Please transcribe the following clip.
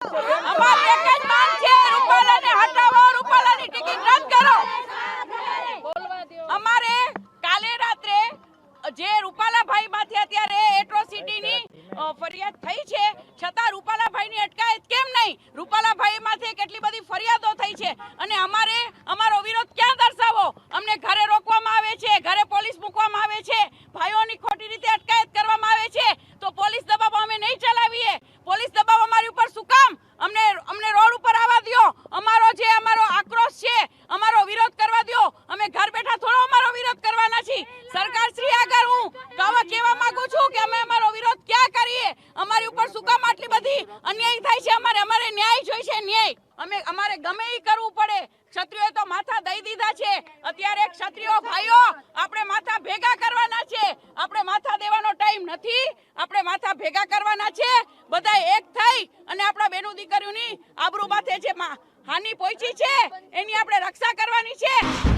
અમારી એક જ માંગ છે, રૂપાલાને હટાવો, રૂપાલાની ટિકિટ રદ કરો. અમારે કાલે રાત્રે જે રૂપાલાભાઈ માંથી અત્યારે એટ્રોસિટીની ફરિયાદ થઈ છે, છતાં રૂપાલાભાઈની અટકાયત કેમ નહીં? રૂપાલાભાઈ માંથી કેટલી બધી ફરિયાદો થઈ છે અને અમારે અમારો વિરોધ ક્યાં દર્શાવો? અમને ઘરે રોકવામાં આવે છે, ઘરે પોલીસ મૂકવામાં આવે છે, ભાઈઓની ખોટી રીતે અટકાયત કરવામાં આવે છે, તો પોલીસ દબાવ અમે નહીં ચલાવીએ. પોલીસ દબાવ અમારી ઉપર શું કામ? અમને રોડ ઉપર આવવા દો. અમારો આક્રોશ છે, અમારો વિરોધ કરવા દો. અમે ઘર બેઠા થોડો અમારો વિરોધ કરવાના છીએ. સરકાર શ્રી આગળ હું કહેવા માંગુ છું કે અમે અમારો વિરોધ ક્યાં કરીએ? અમારી ઉપર શું કામ આટલી બધી અન્યાય થાય છે? અમારે ન્યાય જોઈશે, ન્યાય. અમારે ગમે એ કરવું પડે. ક્ષત્રિયોએ તો માથા દઈ દીધા છે. અત્યારે ક્ષત્રિયો ભાઈઓ આપણે માથા ભેગા કરવાના છે. આપણે માથા દેવાનો ટાઈમ નથી. આપણે માથા ભેગા કરવાના છે. બધા એક થઈ અને આપણા બેનું દીકરીઓની આબરૂ માથે જે હાનિ પહોંચી છે એની આપણે રક્ષા કરવાની છે.